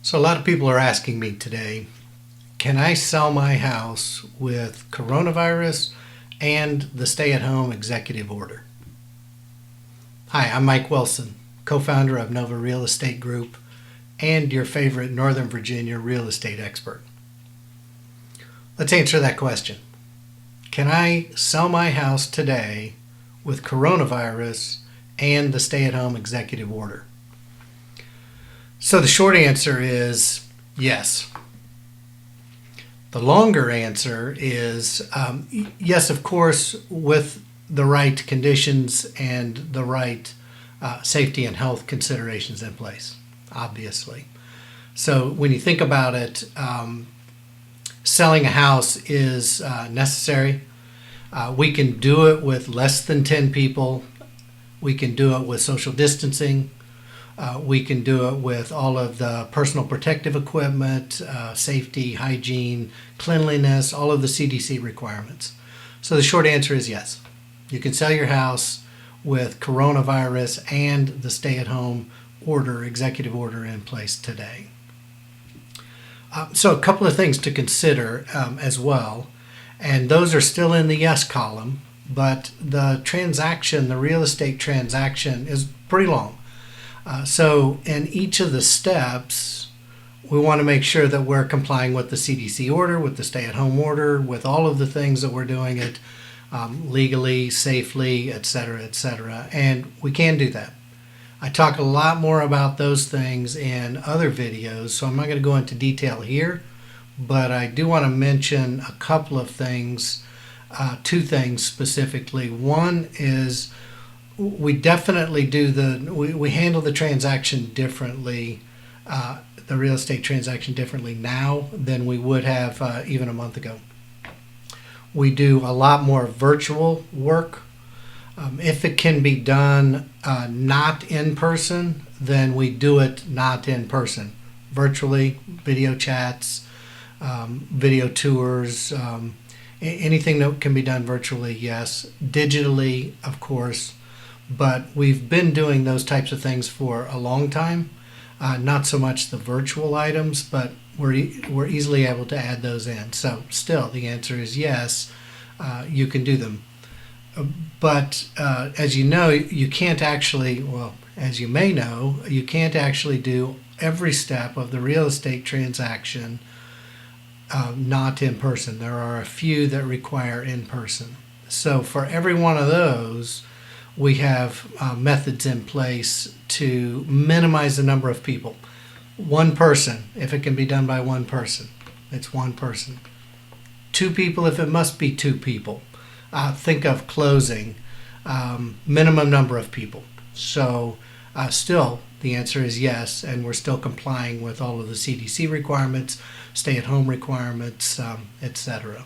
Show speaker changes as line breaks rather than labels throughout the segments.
So a lot of people are asking me today, can I sell my house with coronavirus and the stay-at-home executive order? Hi, I'm Mike Wilson, co-founder of Nova Real Estate Group and your favorite Northern Virginia real estate expert. Let's answer that question. Can I sell my house today with coronavirus and the stay-at-home executive order? So the short answer is yes. The longer answer is yes, of course, with the right conditions and the right safety and health considerations in place, obviously. So when you think about it, selling a house is necessary. We can do it with less than 10 people. We can do it with social distancing. We can do it with all of the personal protective equipment, safety, hygiene, cleanliness, all of the CDC requirements. So the short answer is yes. You can sell your house with coronavirus and the stay-at-home order, executive order in place today. So a couple of things to consider as well, and those are still in the yes column, but the transaction, the real estate transaction, is pretty long. So in each of the steps, we want to make sure that we're complying with the CDC order, with the stay-at-home order, with all of the things that we're doing it legally, safely, et cetera, and we can do that. I talk a lot more about those things in other videos, so I'm not going to go into detail here, but I do want to mention a couple of things, two things specifically. One is we definitely we handle the transaction differently, the real estate transaction differently now than we would have even a month ago. We do a lot more virtual work. If it can be done not in person, then we do it not in person. Virtually, video chats, video tours, anything that can be done virtually, yes. Digitally, of course. But we've been doing those types of things for a long time. Not so much the virtual items, but we're easily able to add those in. So still, the answer is yes, you can do them. But as you know, you can't actually, well, as you may know, you can't actually do every step of the real estate transaction not in person. There are a few that require in person. So for every one of those, we have methods in place to minimize the number of people. One person, if it can be done by one person, it's one person. Two people, if it must be two people. Think of closing, minimum number of people. So still, the answer is yes, and we're still complying with all of the CDC requirements, stay-at-home requirements, etc.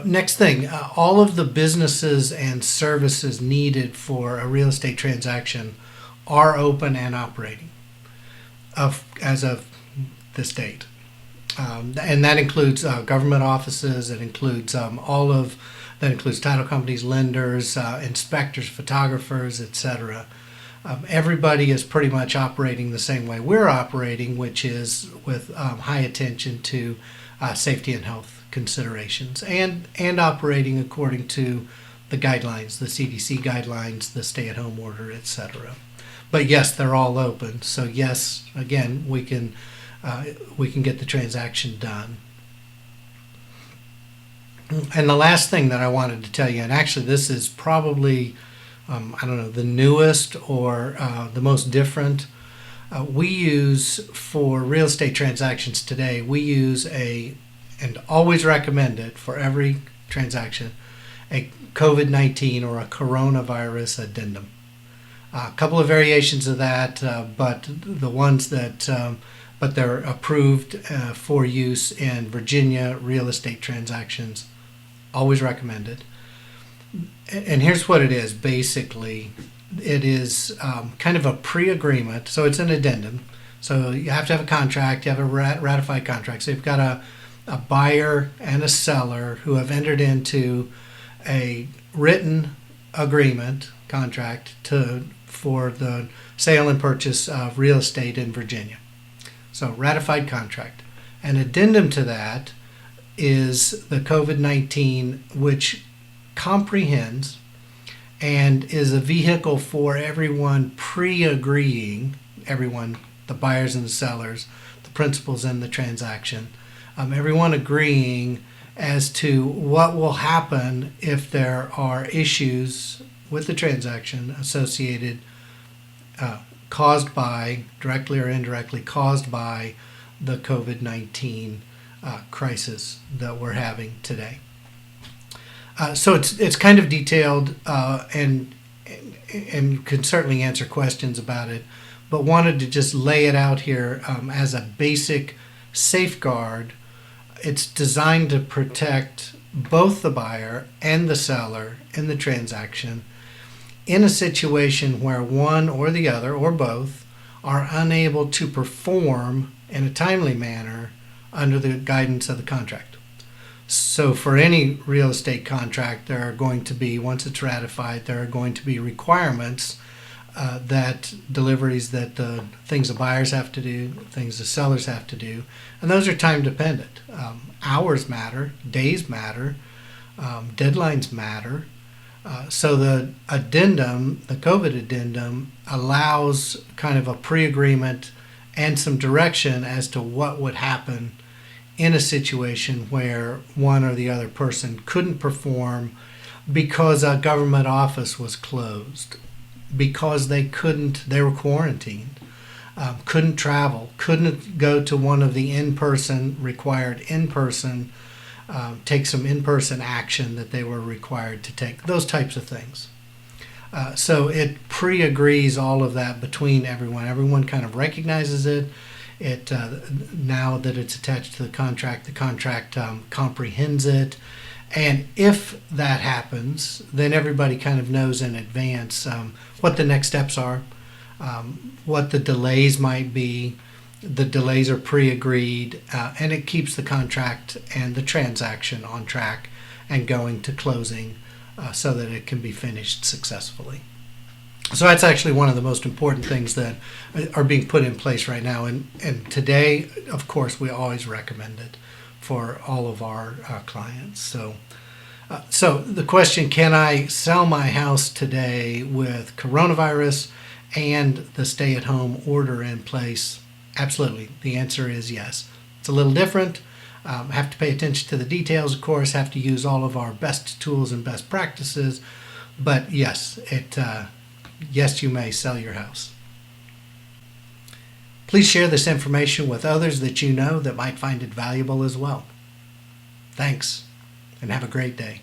Next thing, all of the businesses and services needed for a real estate transaction are open and operating as of this date. And that includes government offices, it includes that includes title companies, lenders, inspectors, photographers, etc. Everybody is pretty much operating the same way we're operating, which is with high attention to safety and health considerations and operating according to the guidelines, the CDC guidelines, the stay-at-home order, etc. But yes, they're all open. So yes, again, we can get the transaction done. And the last thing that I wanted to tell you, and actually this is probably the newest or the most different. We use for real estate transactions today, we use and always recommend it for every transaction, a COVID-19 or a coronavirus addendum. A couple of variations of that, but the ones that, but they're approved for use in Virginia real estate transactions, always recommended. And here's what it is, basically. It is kind of a pre-agreement, so it's an addendum. So you have to have a contract, you have a ratified contract. So you've got a buyer and a seller who have entered into a written agreement, contract, for the sale and purchase of real estate in Virginia. So ratified contract. An addendum to that is the COVID-19, which comprehends and is a vehicle for everyone pre-agreeing, everyone, the buyers and the sellers, the principals in the transaction, everyone agreeing as to what will happen if there are issues with the transaction associated, caused by, directly or indirectly caused by, the COVID-19 crisis that we're having today. So it's kind of detailed and can certainly answer questions about it, but wanted to just lay it out here as a basic safeguard. It's designed to protect both the buyer and the seller in the transaction in a situation where one or the other or both are unable to perform in a timely manner under the guidance of the contract. So for any real estate contract, there are going to be, once it's ratified, there are going to be requirements that deliveries, that the things the buyers have to do, things the sellers have to do, and those are time dependent. Hours matter, days matter, deadlines matter. So the addendum, the COVID addendum, allows kind of a pre-agreement and some direction as to what would happen in a situation where one or the other person couldn't perform because a government office was closed, because they were quarantined, couldn't travel, couldn't go to one of the required in-person, take some in-person action that they were required to take, those types of things. So it pre-agrees all of that between everyone. Everyone kind of recognizes it. Now that it's attached to the contract comprehends it. And if that happens, then everybody kind of knows in advance what the next steps are, what the delays might be. The delays are pre-agreed, and it keeps the contract and the transaction on track and going to closing so that it can be finished successfully. So that's actually one of the most important things that are being put in place right now. And today, of course, we always recommend it for all of our clients. So the question, can I sell my house today with coronavirus and the stay-at-home order in place? Absolutely. The answer is yes. It's a little different. Have to pay attention to the details, of course, have to use all of our best tools and best practices. But yes, yes, you may sell your house. Please share this information with others that you know that might find it valuable as well. Thanks, and have a great day.